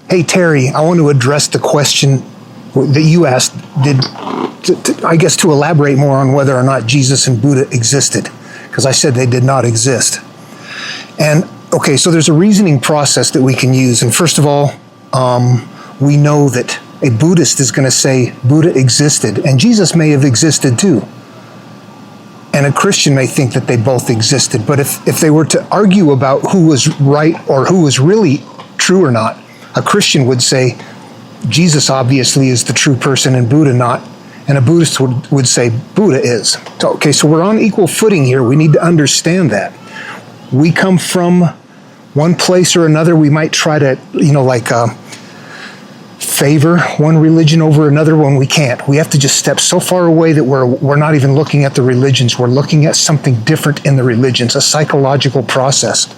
Hey, Terry, I want to address the question that you asked, I guess to elaborate more on whether or not Jesus and Buddha existed, because I said they did not exist. And okay, so there's a reasoning process that we can use. And first of all, we know that a Buddhist is going to say Buddha existed, and Jesus may have existed too. And a Christian may think that they both existed. But if they were to argue about who was right or who was really true or not, a Christian would say, Jesus obviously is the true person and Buddha not. And a Buddhist would say, Buddha is. Okay, so we're on equal footing here. We need to understand that. We come from one place or another. We might try to, favor one religion over another when we can't. We have to just step so far away that we're not even looking at the religions. We're looking at something different in the religions, a psychological process.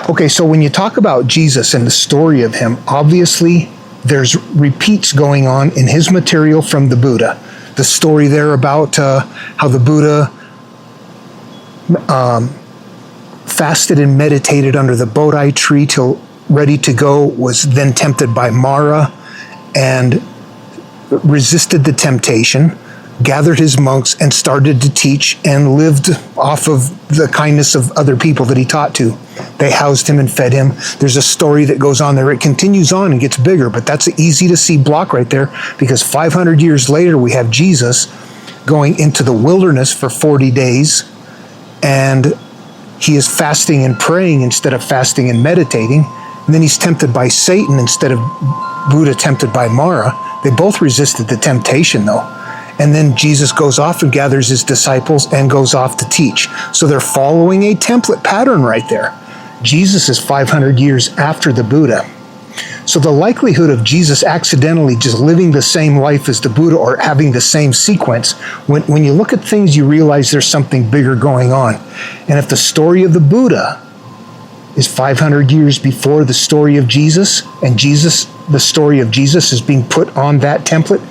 Okay, so when you talk about Jesus and the story of him, obviously there's repeats going on in his material from the Buddha. The story there about how the Buddha fasted and meditated under the Bodhi tree till ready to go, was then tempted by Mara and resisted the temptation, gathered his monks and started to teach and lived off of the kindness of other people that he taught to. They housed him and fed him. There's a story that goes on there. It continues on and gets bigger, but that's an easy to see block right there, because 500 years later we have Jesus going into the wilderness for 40 days, and he is fasting and praying instead of fasting and meditating. And then he's tempted by Satan instead of Buddha tempted by Mara. They both resisted the temptation though. And then Jesus goes off and gathers his disciples and goes off to teach. So they're following a template pattern right there. Jesus is 500 years after the Buddha. So the likelihood of Jesus accidentally just living the same life as the Buddha or having the same sequence, when you look at things, you realize there's something bigger going on. And if the story of the Buddha is 500 years before the story of Jesus, and the story of Jesus is being put on that template,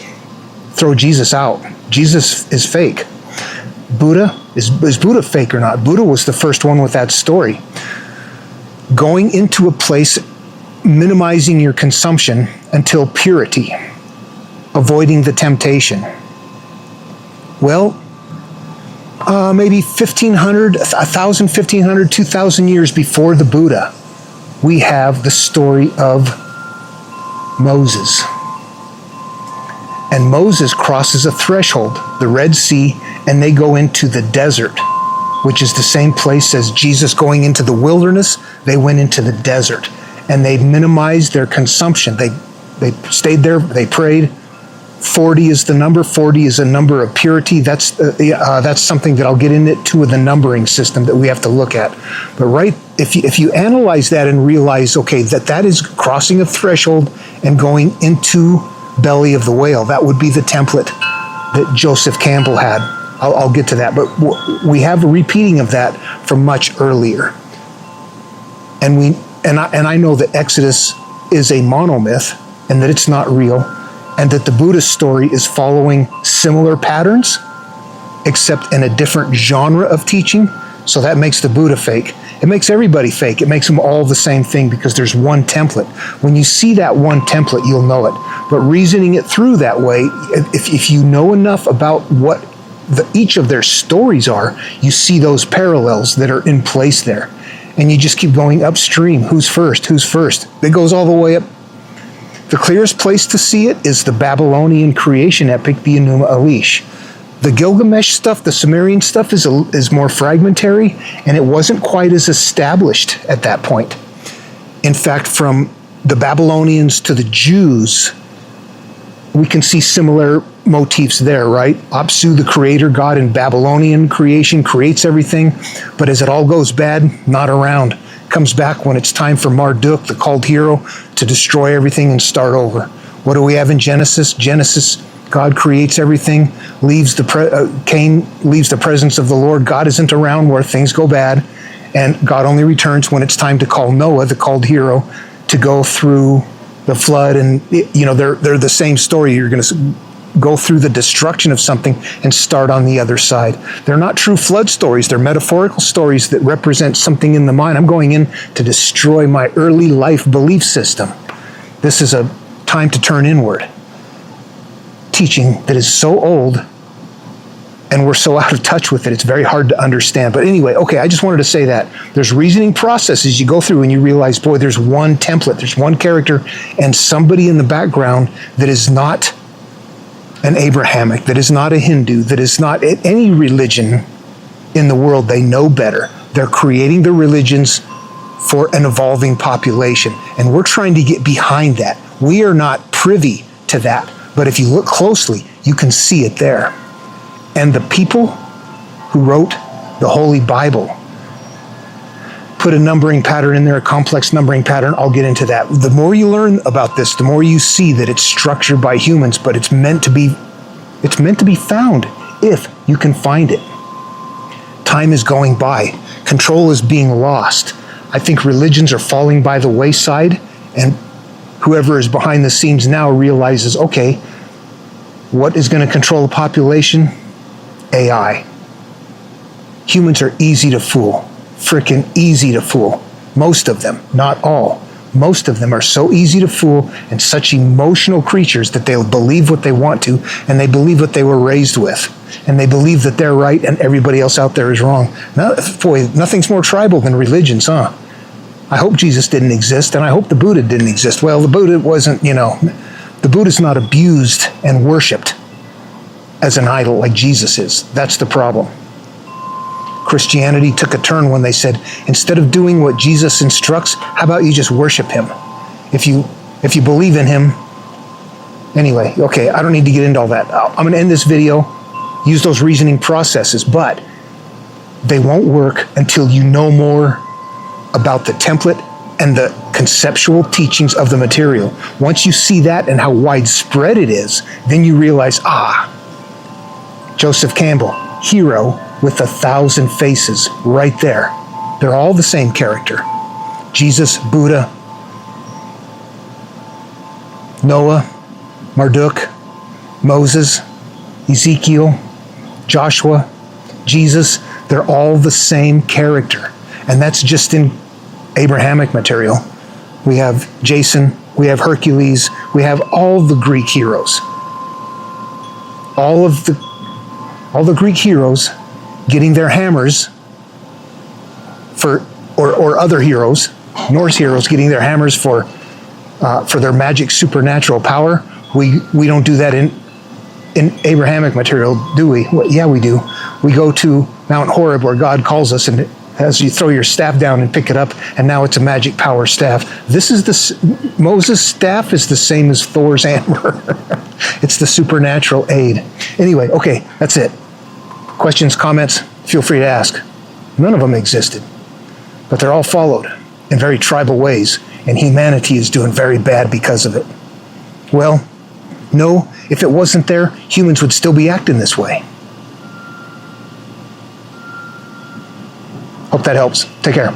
throw Jesus out. Jesus is fake. Is Buddha fake or not? Buddha was the first one with that story. Going into a place, minimizing your consumption until purity, avoiding the temptation. Well, maybe 1,500, 1,000, 1,500, 2,000 years before the Buddha, we have the story of Moses. And Moses crosses a threshold, the Red Sea, and they go into the desert, which is the same place as Jesus going into the wilderness. They went into the desert, and they minimized their consumption. They stayed there, they prayed. 40 is the number. 40 is a number of purity. That's something that I'll get into with the numbering system that we have to look at. But if you analyze that and realize, okay, that is crossing a threshold and going into belly of the whale, that would be the template that Joseph Campbell had. I'll get to that, but we have a repeating of that from much earlier. And I know that Exodus is a monomyth and that it's not real, and that the Buddhist story is following similar patterns, except in a different genre of teaching. So that makes the Buddha fake. It makes everybody fake. It makes them all the same thing because there's one template. When you see that one template, you'll know it. But reasoning it through that way, if you know enough about what each of their stories are, you see those parallels that are in place there. And you just keep going upstream. Who's first? Who's first? It goes all the way up. The clearest place to see it is the Babylonian creation epic, the Enuma Elish. The Gilgamesh stuff, the Sumerian stuff is more fragmentary, and it wasn't quite as established at that point. In fact, from the Babylonians to the Jews, we can see similar motifs there, right? Apsu, the creator god in Babylonian creation, creates everything, but as it all goes bad, not around. Comes back when it's time for Marduk, the called hero, to destroy everything and start over. What do we have in Genesis? God creates everything, Cain leaves the presence of the Lord. God isn't around where things go bad, and God only returns when it's time to call Noah, the called hero, to go through the flood. And they're the same story. You're going to go through the destruction of something and start on the other side. They're not true flood stories. They're metaphorical stories that represent something in the mind. I'm going in to destroy my early life belief system. This is a time to turn inward. Teaching that is so old, and we're so out of touch with it, it's very hard to understand. But anyway, okay, I just wanted to say that. There's reasoning processes you go through and you realize, boy, there's one template, there's one character, and somebody in the background that is not an Abrahamic, that is not a Hindu, that is not any religion in the world. They know better. They're creating the religions for an evolving population, and we're trying to get behind that. We are not privy to that, but if you look closely, you can see it there. And the people who wrote the Holy Bible put a numbering pattern in there, a complex numbering pattern. I'll get into that. The more you learn about this, the more you see that it's structured by humans, but it's meant to be found if you can find it. Time is going by. Control is being lost. I think religions are falling by the wayside, and whoever is behind the scenes now realizes, okay, what is going to control the population? AI. Humans are easy to fool. Frickin' easy to fool. Most of them, not all. Most of them are so easy to fool and such emotional creatures that they'll believe what they want to, and they believe what they were raised with. And they believe that they're right and everybody else out there is wrong. Now, boy, nothing's more tribal than religions, huh? I hope Jesus didn't exist, and I hope the Buddha didn't exist. Well, the Buddha wasn't, the Buddha's not abused and worshipped as an idol like Jesus is. That's the problem. Christianity took a turn when they said, instead of doing what Jesus instructs, how about you just worship him? If you believe in him. Anyway, okay, I don't need to get into all that. I'm going to end this video, use those reasoning processes, but they won't work until you know more about the template and the conceptual teachings of the material. Once you see that and how widespread it is, then you realize, Joseph Campbell, hero with 1,000 faces, right there. They're all the same character. Jesus, Buddha, Noah, Marduk, Moses, Ezekiel, Joshua, Jesus, they're all the same character. And that's just in Abrahamic material. We have Jason, we have Hercules, we have all the Greek heroes. All the Greek heroes getting their hammers or other heroes, Norse heroes getting their hammers for their magic supernatural power. We don't do that in Abrahamic material, do we? Well, yeah, we do. We go to Mount Horeb where God calls us, and as you throw your staff down and pick it up, and now it's a magic power staff. Moses' staff is the same as Thor's hammer. It's the supernatural aid. Anyway, okay, that's it. Questions, comments, feel free to ask. None of them existed, but they're all followed in very tribal ways, and humanity is doing very bad because of it. Well, no, if it wasn't there, humans would still be acting this way. Hope that helps. Take care.